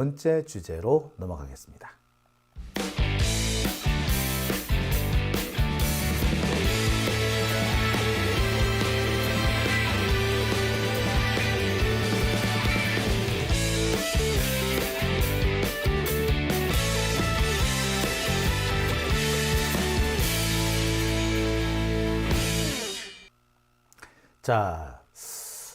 번째 주제로 넘어가겠습니다. 자,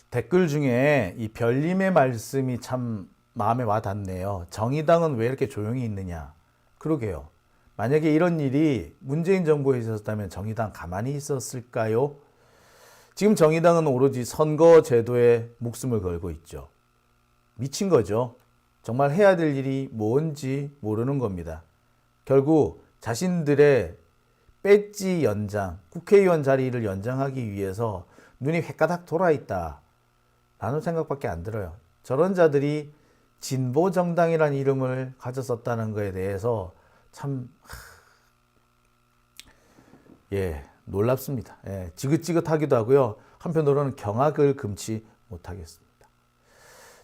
댓글 중에 이 별님의 말씀이 참 마음에 와 닿네요. 정의당은 왜 이렇게 조용히 있느냐? 그러게요. 만약에 이런 일이 문재인 정부에 있었다면 정의당 가만히 있었을까요? 지금 정의당은 오로지 선거 제도에 목숨을 걸고 있죠. 미친 거죠. 정말 해야 될 일이 뭔지 모르는 겁니다. 결국 자신들의 배지 연장, 국회의원 자리를 연장하기 위해서 눈이 횟가닥 돌아있다 라는 생각밖에 안 들어요. 저런 자들이 진보정당이라는 이름을 가졌었다는 것에 대해서 참 놀랍습니다. 지긋지긋하기도 하고요. 한편으로는 경악을 금치 못하겠습니다.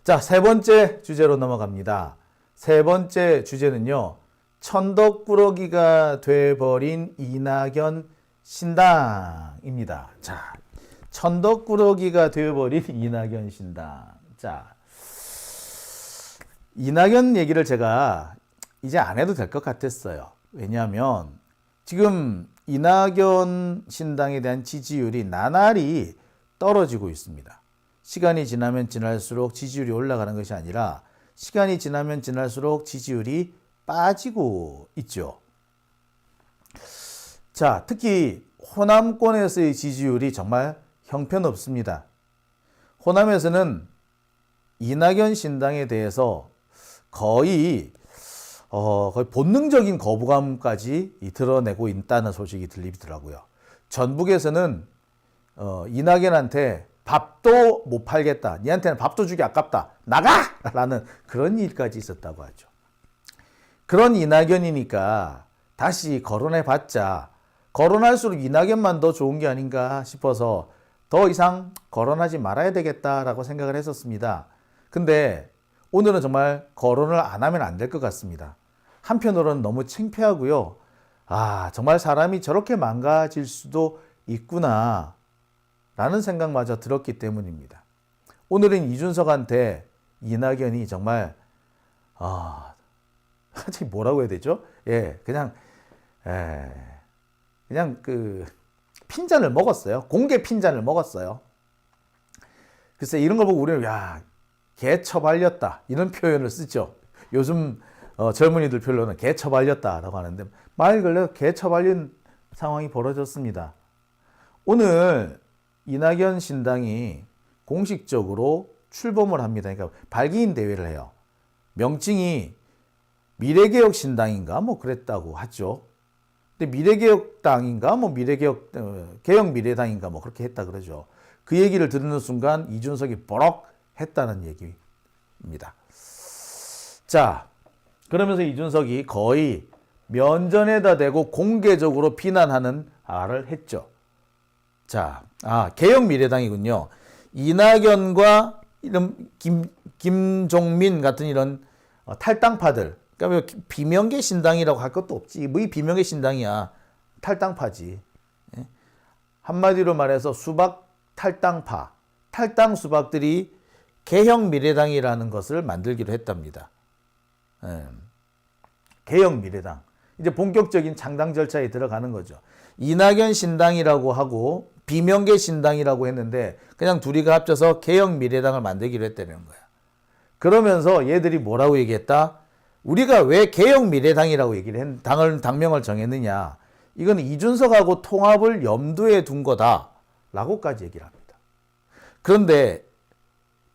자, 세 번째 주제로 넘어갑니다. 세 번째 주제는요. 천덕꾸러기가 돼버린 이낙연 신당입니다. 자, 천덕꾸러기가 되어버린 이낙연 신당. 자, 이낙연 얘기를 제가 이제 안 해도 될 것 같았어요. 왜냐하면 지금 이낙연 신당에 대한 지지율이 나날이 떨어지고 있습니다. 시간이 지나면 지날수록 지지율이 올라가는 것이 아니라 시간이 지나면 지날수록 지지율이 빠지고 있죠. 자, 특히 호남권에서의 지지율이 정말 형편없습니다. 호남에서는 이낙연 신당에 대해서 거의 본능적인 거부감까지 드러내고 있다는 소식이 들리더라고요. 전북에서는 이낙연한테 밥도 못 팔겠다. 니한테는 밥도 주기 아깝다. 나가! 라는 그런 일까지 있었다고 하죠. 그런 이낙연이니까 다시 거론해봤자 거론할수록 이낙연만 더 좋은 게 아닌가 싶어서 더 이상 거론하지 말아야 되겠다라고 생각을 했었습니다. 근데 오늘은 정말 거론을 안 하면 안 될 것 같습니다. 한편으로는 너무 창피하고요. 정말 사람이 저렇게 망가질 수도 있구나 라는 생각마저 들었기 때문입니다. 오늘은 이준석한테 이낙연이 정말 뭐라고 해야 되죠? 그냥 핀잔을 먹었어요. 공개 핀잔을 먹었어요. 글쎄 이런 걸 보고 우리는 개처발렸다 이런 표현을 쓰죠. 요즘 젊은이들 표현로는 개처발렸다라고 하는데 말 그대로 개처발린 상황이 벌어졌습니다. 오늘 이낙연 신당이 공식적으로 출범을 합니다. 그러니까 발기인 대회를 해요. 명칭이 미래개혁신당인가 그랬다고 하죠. 근데 미래개혁당인가 개혁미래당인가 그렇게 했다 그러죠. 그 얘기를 듣는 순간 이준석이 버럭 했다는 얘기입니다. 자, 그러면서 이준석이 거의 면전에다 대고 공개적으로 비난하는 말을 했죠. 자, 개혁미래당이군요. 이낙연과 이런 김종민 같은 이런 탈당파들, 그러니까 비명계 신당이라고 할 것도 없지. 뭐 이 비명계 신당이야. 탈당파지. 한마디로 말해서 수박 탈당파, 탈당 수박들이 개혁미래당이라는 것을 만들기로 했답니다. 개혁미래당. 이제 본격적인 창당 절차에 들어가는 거죠. 이낙연 신당이라고 하고 비명계 신당이라고 했는데 그냥 둘이가 합쳐서 개혁미래당을 만들기로 했다는 거야. 그러면서 얘들이 뭐라고 얘기했다? 우리가 왜 개혁미래당이라고 당명을 정했느냐? 이건 이준석하고 통합을 염두에 둔 거다라고까지 얘기를 합니다. 그런데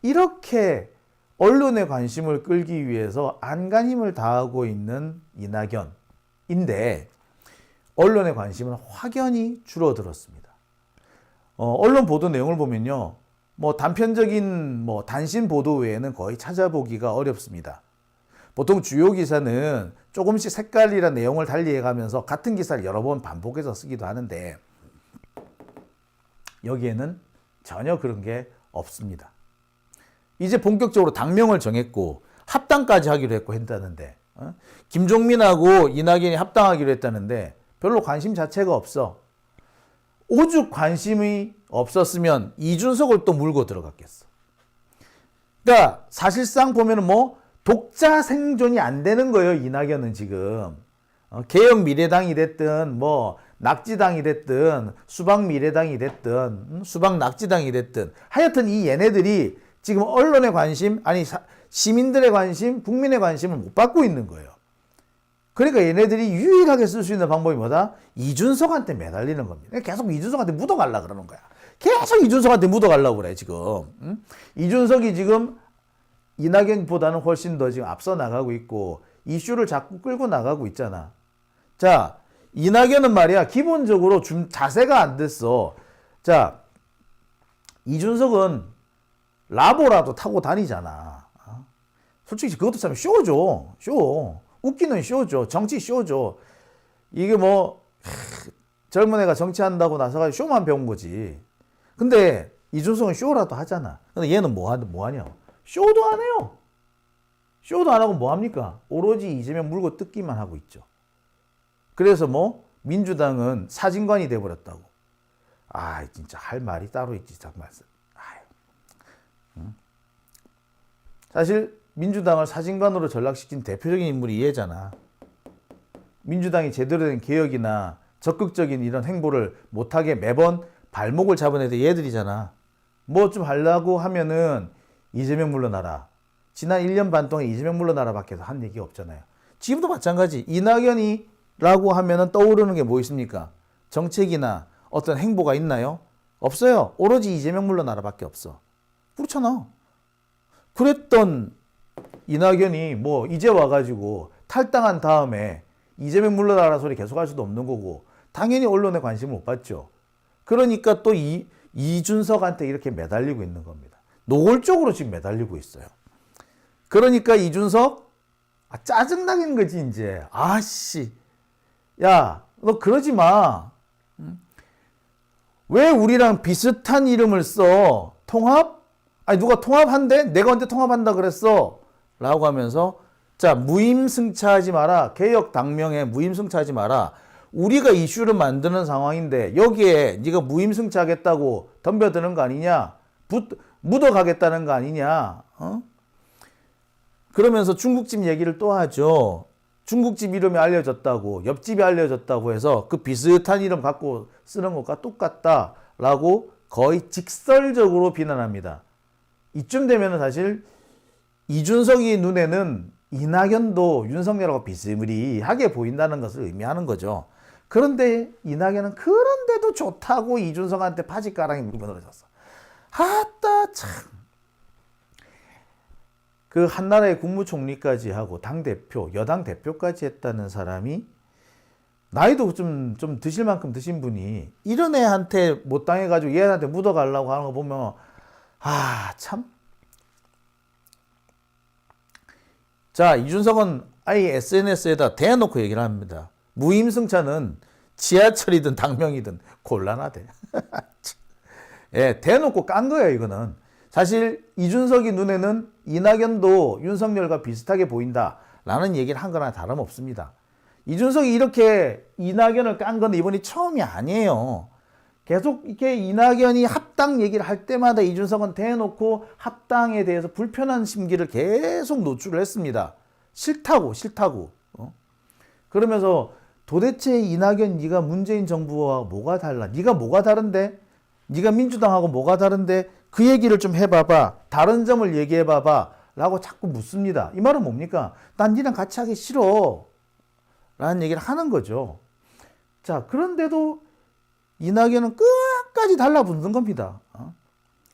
이렇게 언론의 관심을 끌기 위해서 안간힘을 다하고 있는 이낙연인데 언론의 관심은 확연히 줄어들었습니다. 언론 보도 내용을 보면요. 단편적인 단신 보도 외에는 거의 찾아보기가 어렵습니다. 보통 주요 기사는 조금씩 색깔이나 내용을 달리해가면서 같은 기사를 여러 번 반복해서 쓰기도 하는데 여기에는 전혀 그런 게 없습니다. 이제 본격적으로 당명을 정했고 합당까지 하기로 했고 했다는데 김종민하고 이낙연이 합당하기로 했다는데 별로 관심 자체가 없어. 오죽 관심이 없었으면 이준석을 또 물고 들어갔겠어. 그러니까 사실상 보면은 뭐 독자 생존이 안 되는 거예요. 이낙연은 지금 개혁 미래당이 됐든 뭐 낙지당이 됐든 수박 미래당이 됐든 수박 낙지당이 됐든 하여튼 이 얘네들이 지금 언론의 관심 아니 시민들의 관심 국민의 관심을 못 받고 있는 거예요. 그러니까 얘네들이 유일하게 쓸 수 있는 방법이 뭐다? 이준석한테 매달리는 겁니다. 계속 이준석한테 묻어가려고 그러는 거야. 계속 이준석한테 묻어가려고 그래 지금. 이준석이 지금 이낙연보다는 훨씬 더 지금 앞서 나가고 있고 이슈를 자꾸 끌고 나가고 있잖아. 자, 이낙연은 말이야 기본적으로 좀 자세가 안 됐어. 자, 이준석은 라보라도 타고 다니잖아. 솔직히 그것도 참 쇼죠. 쇼. 웃기는 쇼죠. 정치 쇼죠. 이게 뭐 젊은 애가 정치한다고 나서가지고 쇼만 배운 거지. 근데 이준석은 쇼라도 하잖아. 근데 얘는 뭐 하냐? 쇼도 안 해요. 쇼도 안 하고 뭐 합니까? 오로지 이재명 물고 뜯기만 하고 있죠. 그래서 뭐 민주당은 사진관이 돼버렸다고. 아 진짜 할 말이 따로 있지 정말. 사실 민주당을 사진관으로 전락시킨 대표적인 인물이 얘잖아. 민주당이 제대로 된 개혁이나 적극적인 이런 행보를 못하게 매번 발목을 잡은 애들 얘들이잖아. 뭐 좀 하려고 하면은 이재명 물러나라. 지난 1년 반 동안 이재명 물러나라 밖에 한 얘기가 없잖아요. 지금도 마찬가지. 이낙연이라고 하면은 떠오르는 게 뭐 있습니까? 정책이나 어떤 행보가 있나요? 없어요. 오로지 이재명 물러나라 밖에 없어. 그렇잖아. 그랬던 이낙연이 뭐 이제 와가지고 탈당한 다음에 이재명 물러나라 소리 계속 할 수도 없는 거고 당연히 언론의 관심을 못 받죠. 그러니까 또 이준석한테 이렇게 매달리고 있는 겁니다. 노골적으로 지금 매달리고 있어요. 그러니까 이준석 짜증나는 거지 이제. 아씨 야 너 그러지 마. 왜 우리랑 비슷한 이름을 써? 통합? 아니 누가 통합한대? 내가 언제 통합한다 그랬어? 라고 하면서 자 무임승차하지 마라. 개혁 당명에 무임승차하지 마라. 우리가 이슈를 만드는 상황인데 여기에 네가 무임승차하겠다고 덤벼드는 거 아니냐? 묻어가겠다는 거 아니냐? 그러면서 중국집 얘기를 또 하죠. 중국집 이름이 알려졌다고 옆집이 알려졌다고 해서 그 비슷한 이름 갖고 쓰는 것과 똑같다라고 거의 직설적으로 비난합니다. 이쯤 되면 사실 이준석이 눈에는 이낙연도 윤석열하고 비스무리하게 보인다는 것을 의미하는 거죠. 그런데 이낙연은 그런데도 좋다고 이준석한테 바지가랑이 물고 늘어졌어. 아따 참. 그 한나라의 국무총리까지 하고 당대표, 여당 대표까지 했다는 사람이 나이도 좀 드실 만큼 드신 분이 이런 애한테 못 당해가지고 얘한테 묻어가려고 하는 거 보면 아 참. 자 이준석은 아예 SNS에다 대놓고 얘기를 합니다. 무임승차는 지하철이든 당명이든 곤란하대. 예, 대놓고 깐 거예요 이거는. 사실 이준석이 눈에는 이낙연도 윤석열과 비슷하게 보인다라는 얘기를 한 거나 다름없습니다. 이준석이 이렇게 이낙연을 깐 건 이번이 처음이 아니에요. 계속 이렇게 이낙연이 합당 얘기를 할 때마다 이준석은 대놓고 합당에 대해서 불편한 심기를 계속 노출을 했습니다. 싫다고. 그러면서 도대체 이낙연 네가 문재인 정부와 뭐가 달라? 네가 뭐가 다른데? 네가 민주당하고 뭐가 다른데? 그 얘기를 좀 해봐봐. 다른 점을 얘기해봐봐. 라고 자꾸 묻습니다. 이 말은 뭡니까? 난 니랑 같이 하기 싫어. 라는 얘기를 하는 거죠. 자, 그런데도 이낙연은 끝까지 달라붙는 겁니다.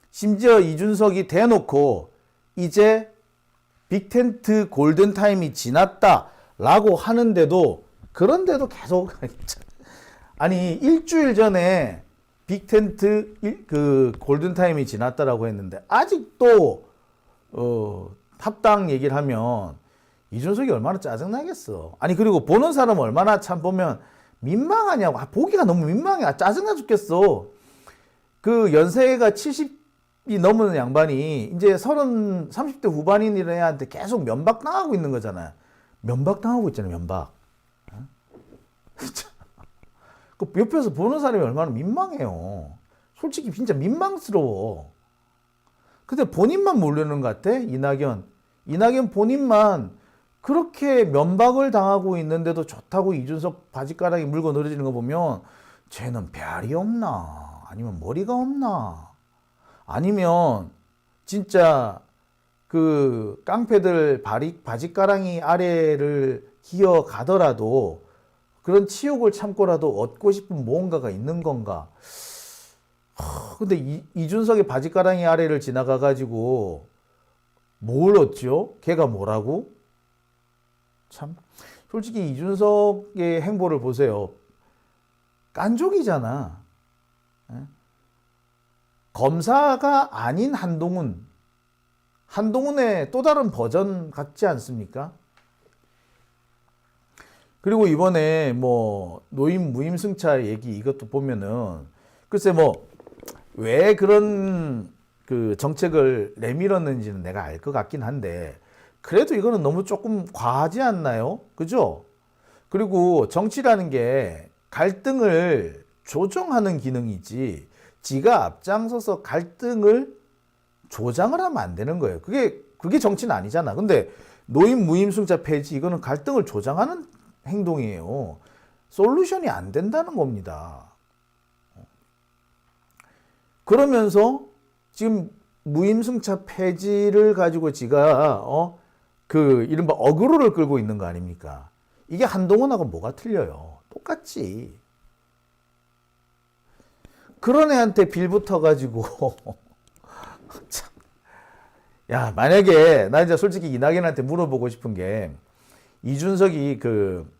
심지어 이준석이 대놓고 이제 빅텐트 골든타임이 지났다라고 하는데도 그런데도 계속 아니 일주일 전에 빅텐트 그 골든타임이 지났다라고 했는데 아직도 합당 얘기를 하면 이준석이 얼마나 짜증나겠어. 아니 그리고 보는 사람 얼마나 참 보면 민망하냐고. 보기가 너무 민망해. 짜증나 죽겠어. 그 연세가 넘은 양반이 이제 30대 후반인 이런 애한테 계속 면박당하고 있는 거잖아요. 면박당하고 있잖아요, 면박. 그 옆에서 보는 사람이 얼마나 민망해요. 솔직히 진짜 민망스러워. 근데 본인만 모르는 것 같아, 이낙연. 이낙연 본인만 그렇게 면박을 당하고 있는데도 좋다고 이준석 바지가랑이 물고 늘어지는 거 보면 쟤는 별이 없나? 아니면 머리가 없나? 아니면 진짜 그 깡패들 바지가랑이 아래를 기어가더라도 그런 치욕을 참고라도 얻고 싶은 무언가가 있는 건가? 근데 이준석의 바지가랑이 아래를 지나가가지고 뭘 얻죠? 걔가 뭐라고? 참, 솔직히 이준석의 행보를 보세요. 깐족이잖아. 검사가 아닌 한동훈의 또 다른 버전 같지 않습니까? 그리고 이번에 뭐 노임 무임승차 얘기 이것도 보면은 글쎄 뭐 왜 그런 그 정책을 내밀었는지는 내가 알 것 같긴 한데 그래도 이거는 너무 조금 과하지 않나요? 그죠? 그리고 정치라는 게 갈등을 조정하는 기능이지 지가 앞장서서 갈등을 조장을 하면 안 되는 거예요. 그게 정치는 아니잖아. 근데 노임 무임승차 폐지 이거는 갈등을 조장하는 행동이에요. 솔루션이 안 된다는 겁니다. 그러면서 지금 무임승차 폐지를 가지고 지가 그 이른바 어그로를 끌고 있는 거 아닙니까? 이게 한동훈하고 뭐가 틀려요? 똑같지. 그런 애한테 빌붙어 가지고 야, 만약에 나 이제 솔직히 이낙연한테 물어보고 싶은 게 이준석이 그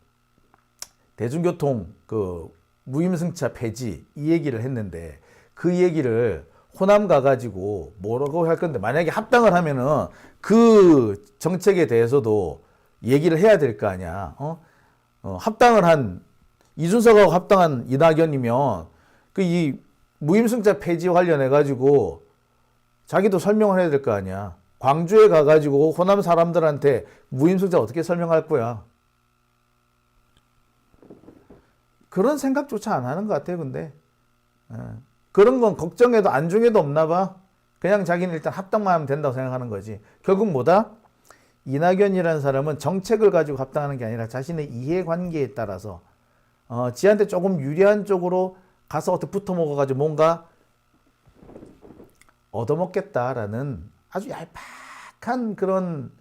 대중교통 그 무임승차 폐지 이 얘기를 했는데 그 얘기를 호남 가가지고 뭐라고 할 건데 만약에 합당을 하면은 그 정책에 대해서도 얘기를 해야 될 거 아니야. 합당을 한 이준석하고 합당한 이낙연이면 그 이 무임승차 폐지 관련해 가지고 자기도 설명을 해야 될 거 아니야. 광주에 가가지고 호남 사람들한테 무임승차 어떻게 설명할 거야. 그런 생각조차 안 하는 것 같아요, 근데. 그런 건 걱정해도 안중에도 없나 봐. 그냥 자기는 일단 합당만 하면 된다고 생각하는 거지. 결국 뭐다? 이낙연이라는 사람은 정책을 가지고 합당하는 게 아니라 자신의 이해관계에 따라서 지한테 조금 유리한 쪽으로 가서 어떻게 붙어 먹어가지고 뭔가 얻어먹겠다라는 아주 얄팍한 그런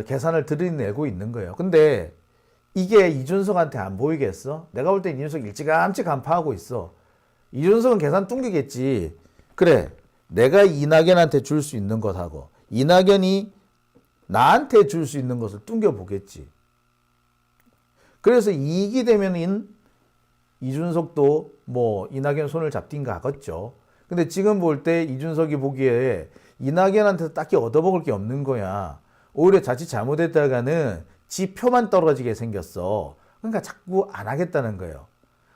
계산을 들이내고 있는 거예요. 근데 이게 이준석한테 안 보이겠어? 내가 볼 때 이준석 일찌감치 간파하고 있어. 이준석은 계산 뚱기겠지. 그래, 내가 이낙연한테 줄 수 있는 것하고 이낙연이 나한테 줄 수 있는 것을 뚱겨보겠지. 그래서 이익이 되면은 이준석도 뭐 이낙연 손을 잡든가 하겠죠. 근데 지금 볼 때 이준석이 보기에 이낙연한테 딱히 얻어먹을 게 없는 거야. 오히려 자칫 잘못했다가는 지 표만 떨어지게 생겼어. 그러니까 자꾸 안 하겠다는 거예요.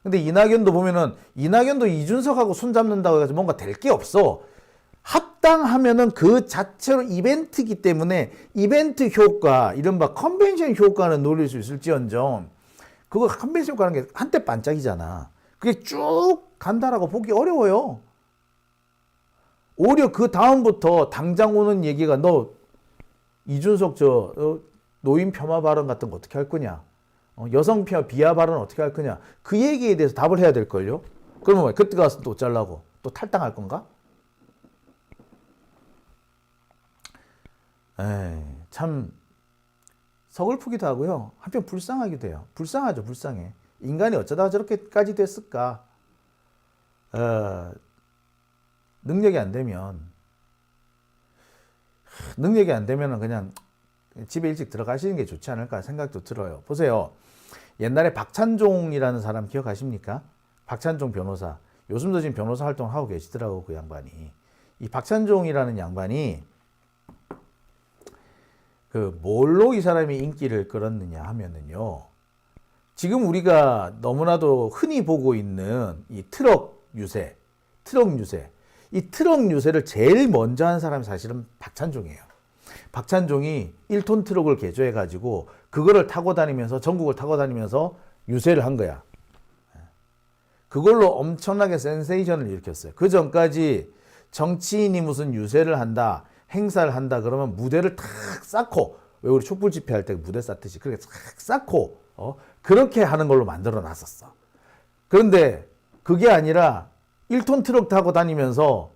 근데 이낙연도 보면은 이낙연도 이준석하고 손잡는다고 해서 뭔가 될 게 없어. 합당하면은 그 자체로 이벤트이기 때문에 이벤트 효과, 이른바 컨벤션 효과는 노릴 수 있을지언정 그거 컨벤션 효과라는 게 한때 반짝이잖아. 그게 쭉 간다라고 보기 어려워요. 오히려 그 다음부터 당장 오는 얘기가 너 이준석 노인 폄하 발언 같은 거 어떻게 할 거냐? 여성 비하 발언 어떻게 할 거냐? 그 얘기에 대해서 답을 해야 될걸요? 그러면 왜? 그때 가서 또 잘라고? 또 탈당할 건가? 에이, 참 서글프기도 하고요. 한편 불쌍하기도 해요. 불쌍하죠, 불쌍해. 인간이 어쩌다가 저렇게까지 됐을까? 능력이 안 되면은 그냥 집에 일찍 들어가시는 게 좋지 않을까 생각도 들어요. 보세요. 옛날에 박찬종이라는 사람 기억하십니까? 박찬종 변호사. 요즘도 지금 변호사 활동을 하고 계시더라고, 그 양반이. 이 박찬종이라는 양반이 뭘로 이 사람이 인기를 끌었느냐 하면은요. 지금 우리가 너무나도 흔히 보고 있는 이 트럭 유세. 이 트럭 유세를 제일 먼저 한 사람이 사실은 박찬종이에요. 박찬종이 1톤 트럭을 개조해가지고 그거를 타고 다니면서 전국을 타고 다니면서 유세를 한 거야. 그걸로 엄청나게 센세이션을 일으켰어요. 그 전까지 정치인이 무슨 유세를 한다, 행사를 한다 그러면 무대를 탁 쌓고, 왜 우리 촛불 집회할 때 무대 쌓듯이 그렇게 탁 쌓고 그렇게 하는 걸로 만들어 놨었어. 그런데 그게 아니라 1톤 트럭 타고 다니면서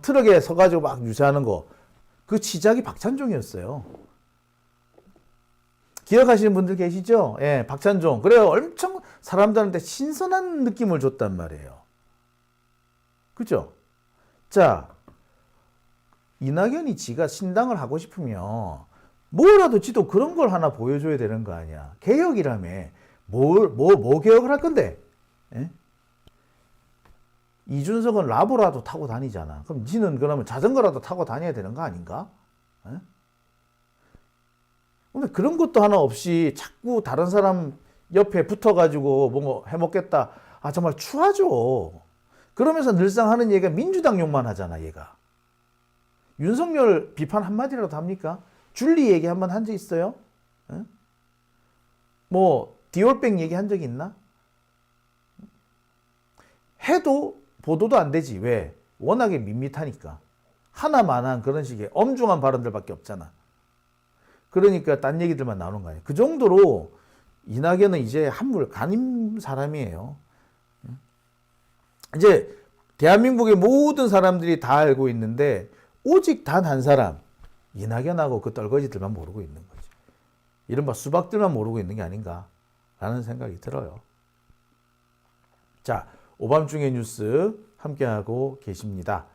트럭에 서가지고 막 유세하는 거, 그 시작이 박찬종이었어요. 기억하시는 분들 계시죠? 예, 박찬종. 그래요. 엄청 사람들한테 신선한 느낌을 줬단 말이에요. 그죠? 자, 이낙연이 지가 신당을 하고 싶으면 뭐라도 지도 그런 걸 하나 보여줘야 되는 거 아니야. 개혁이라며. 뭐 개혁을 할 건데? 예? 이준석은 라보라도 타고 다니잖아. 그럼 지는 그러면 자전거라도 타고 다녀야 되는 거 아닌가? 예? 근데 그런 것도 하나 없이 자꾸 다른 사람 옆에 붙어가지고 뭐 해먹겠다. 아, 정말 추하죠. 그러면서 늘상 하는 얘기가 민주당 욕만 하잖아, 얘가. 윤석열 비판 한마디라도 합니까? 줄리 얘기 한번 한 적 있어요? 에? 뭐 디올백 얘기 한 적 있나? 해도 보도도 안 되지. 왜? 워낙에 밋밋하니까. 하나만한 그런 식의 엄중한 발언들밖에 없잖아. 그러니까 딴 얘기들만 나오는 거 아니에요. 그 정도로 이낙연은 이제 한물 가님 사람이에요. 이제 대한민국의 모든 사람들이 다 알고 있는데 오직 단 한 사람, 이낙연하고 그 떨거지들만 모르고 있는 거지. 이른바 수박들만 모르고 있는 게 아닌가라는 생각이 들어요. 자, 오밤중의 뉴스 함께하고 계십니다.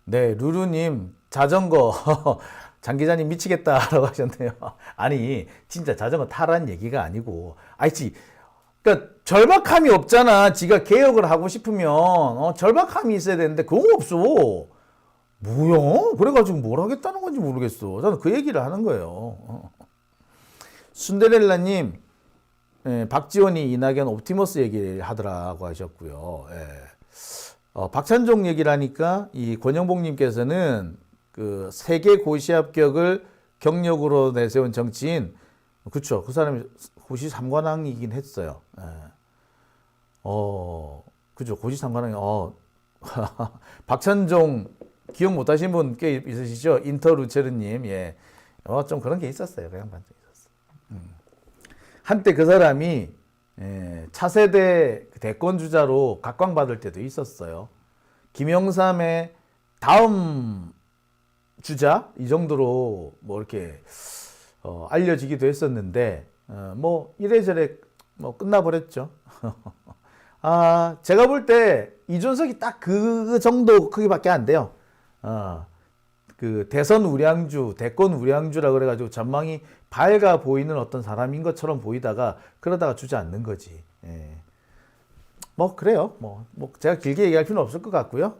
네, 루루님, 자전거, 장 기자님 미치겠다라고 하셨네요. 아니, 진짜 자전거 타라는 얘기가 아니고, 그러니까 절박함이 없잖아. 지가 개혁을 하고 싶으면, 절박함이 있어야 되는데, 그건 없어. 뭐야? 그래가지고 뭘 하겠다는 건지 모르겠어. 저는 그 얘기를 하는 거예요. 순데렐라님, 박지원이 이낙연 옵티머스 얘기를 하더라고 하셨고요. 예. 박찬종 얘기를 하니까 이 권영복님께서는 그 세계 고시 합격을 경력으로 내세운 정치인, 그쵸? 그 사람이 고시 3관왕이긴 했어요. 예. 그죠? 고시 3관왕이, 박찬종 기억 못 하신 분 꽤 있으시죠? 인터루체르님, 예. 좀 그런 게 있었어요. 그 양반 좀 있었어요. 한때 그 사람이 차세대 대권 주자로 각광받을 때도 있었어요. 김영삼의 다음 주자 이 정도로 뭐 이렇게 알려지기도 했었는데 뭐 이래저래 뭐 끝나버렸죠. 아, 제가 볼 때 이준석이 딱 그 정도 크기밖에 안 돼요. 그 대선 우량주, 대권 우량주라 그래가지고 전망이 밝아 보이는 어떤 사람인 것처럼 보이다가 그러다가 주저앉는 거지. 예. 뭐 그래요. 뭐 제가 길게 얘기할 필요는 없을 것 같고요.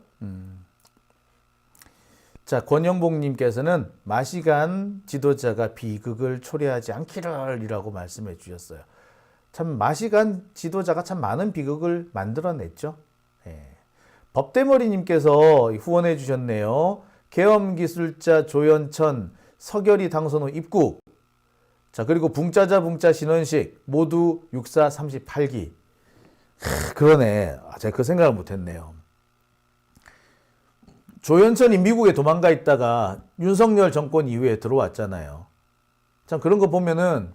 자, 권영복님께서는 마시간 지도자가 비극을 초래하지 않기를이라고 말씀해 주셨어요. 참 마시간 지도자가 참 많은 비극을 만들어냈죠. 예. 법대머리님께서 후원해 주셨네요. 계엄기술자 조연천 서결이 당선 후 입국. 자, 그리고 붕짜자 붕짜 신원식 모두 육사 38기. 그러네. 제가 그 생각을 못했네요. 조연천이 미국에 도망가 있다가 윤석열 정권 이후에 들어왔잖아요. 참 그런 거 보면은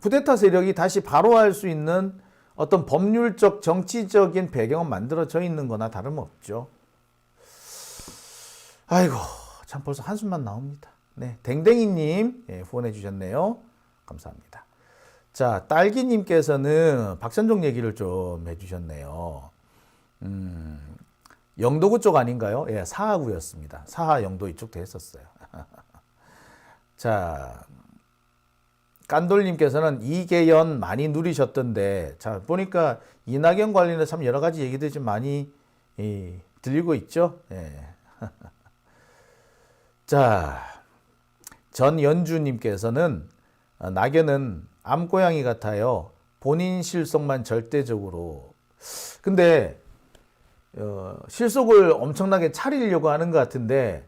쿠데타 세력이 다시 바로할 수 있는 어떤 법률적 정치적인 배경은 만들어져 있는 거나 다름없죠. 아이고, 참 벌써 한숨만 나옵니다. 네, 댕댕이님 후원해 주셨네요. 감사합니다. 자, 딸기님께서는 박찬종 얘기를 좀 해주셨네요. 영도구 쪽 아닌가요? 예, 사하구였습니다. 사하 영도 이쪽 됐었어요. 자, 깐돌님께서는 이계연 많이 누리셨던데, 자, 보니까 이낙연 관련해서 참 여러 가지 얘기들이 좀 많이 들리고 있죠? 예. 자, 전연주님께서는 낙연은 암고양이 같아요. 본인 실속만 절대적으로. 근데 실속을 엄청나게 차리려고 하는 것 같은데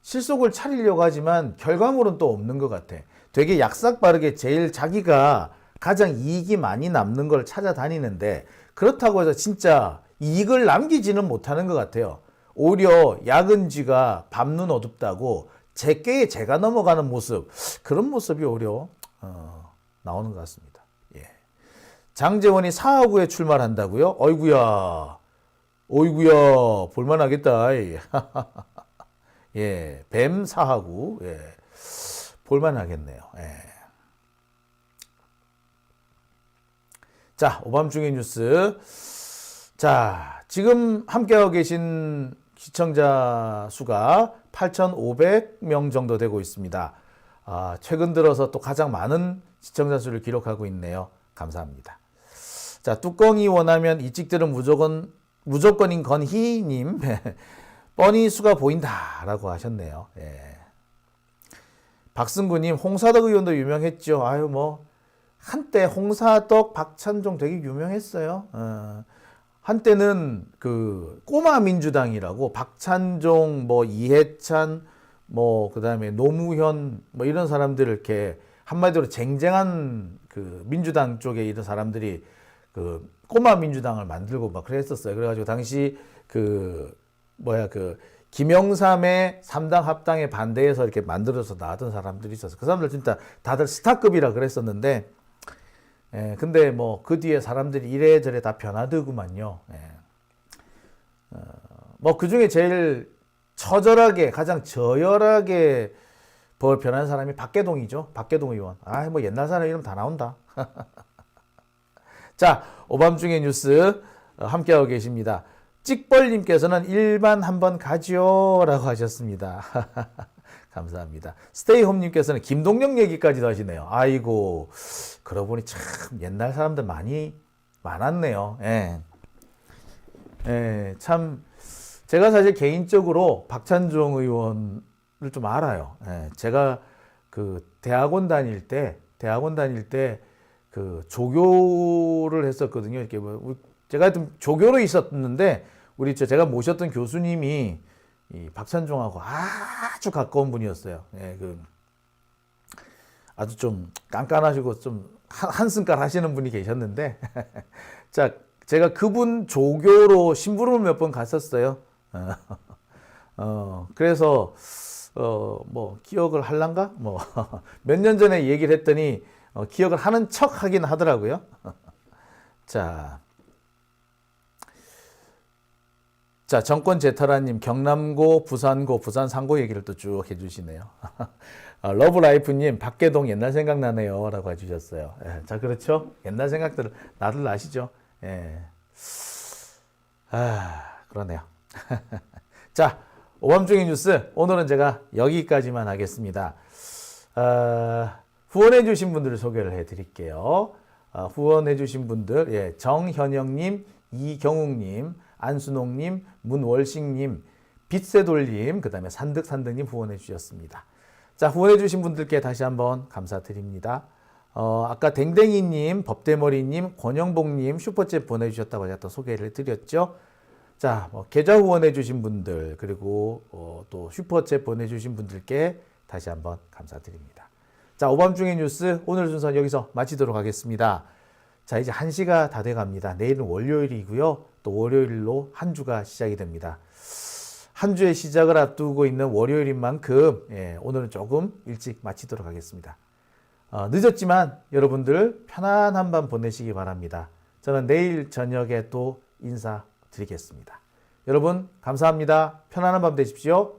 실속을 차리려고 하지만 결과물은 또 없는 것 같아. 되게 약삭빠르게 제일 자기가 가장 이익이 많이 남는 걸 찾아다니는데 그렇다고 해서 진짜 이익을 남기지는 못하는 것 같아요. 오히려 야근쥐가 밤눈 어둡다고 제께에 제가 넘어가는 모습, 그런 모습이 오히려 나오는 것 같습니다. 예. 장재원이 4하구에 출마한다고요? 어이구야 볼만하겠다. 예, 뱀 4하구, 예, 볼만하겠네요. 예. 자, 오밤중의 뉴스. 자, 지금 함께하고 계신 시청자 수가 8,500명 정도 되고 있습니다. 최근 들어서 또 가장 많은 시청자 수를 기록하고 있네요. 감사합니다. 자, 뚜껑이 원하면 이 찍들은 무조건인 건희님. 뻔히 수가 보인다라고 하셨네요. 예. 박승구님, 홍사덕 의원도 유명했죠. 아유, 뭐, 한때 홍사덕, 박찬종 되게 유명했어요. 한때는 그 꼬마 민주당이라고 박찬종, 뭐 이해찬, 뭐 그다음에 노무현 뭐 이런 사람들을 이렇게 한마디로 쟁쟁한 그 민주당 쪽에 이런 사람들이 그 꼬마 민주당을 만들고 막 그랬었어요. 그래가지고 당시 그 김영삼의 3당 합당에 반대해서 이렇게 만들어서 나왔던 사람들이 있었어요. 그 사람들 진짜 다들 스타급이라 그랬었는데, 예, 근데 뭐 그 뒤에 사람들이 이래저래 다 변하더구만요. 예. 뭐 그 중에 제일 처절하게, 가장 저열하게 변한 사람이 박계동이죠. 박계동 의원. 뭐 옛날 사람 이름 다 나온다. 자, 오밤중의 뉴스 함께하고 계십니다. 찍벌님께서는 일반 한번 가지요 라고 하셨습니다. 감사합니다. 스테이홈님께서는 김동영 얘기까지도 하시네요. 아이고, 그러고 보니 참 옛날 사람들 많았네요. 예. 예, 참 제가 사실 개인적으로 박찬종 의원을 좀 알아요. 예, 제가 그 대학원 다닐 때 그 조교를 했었거든요. 이렇게 뭐 제가 하여튼 조교로 있었는데 제가 모셨던 교수님이 이 박찬종하고 아주 가까운 분이었어요. 예, 아주 좀 깐깐하시고 좀 한승깔 하시는 분이 계셨는데 자, 제가 그분 조교로 심부름을 몇 번 갔었어요. 그래서 뭐 기억을 할란가? 뭐 몇 년 전에 얘기를 했더니 기억을 하는 척 하긴 하더라고요. 자, 정권 재탈환님, 경남고, 부산고, 부산 상고 얘기를 또 쭉 해주시네요. 러브라이프님, 박계동 옛날 생각나네요. 라고 해주셨어요. 예, 자, 그렇죠. 옛날 생각들 나들 아시죠? 예. 그러네요. 자, 오밤중의 뉴스. 오늘은 제가 여기까지만 하겠습니다. 후원해주신 분들을 소개를 해드릴게요. 후원해주신 분들, 예, 정현영님, 이경욱님, 안순옥님, 문월식님, 빛새돌님, 그 다음에 산득님 후원해 주셨습니다. 자, 후원해 주신 분들께 다시 한번 감사드립니다. 아까 댕댕이님, 법대머리님, 권영복님 슈퍼챗 보내주셨다고 제가 또 소개를 드렸죠. 자, 계좌 후원해 주신 분들, 그리고 또 슈퍼챗 보내주신 분들께 다시 한번 감사드립니다. 자, 오밤중의 뉴스 오늘 순서는 여기서 마치도록 하겠습니다. 자, 이제 1시가 다 돼갑니다. 내일은 월요일이고요. 또 월요일로 한 주가 시작이 됩니다. 한 주의 시작을 앞두고 있는 월요일인 만큼 오늘은 조금 일찍 마치도록 하겠습니다. 늦었지만 여러분들 편안한 밤 보내시기 바랍니다. 저는 내일 저녁에 또 인사드리겠습니다. 여러분 감사합니다. 편안한 밤 되십시오.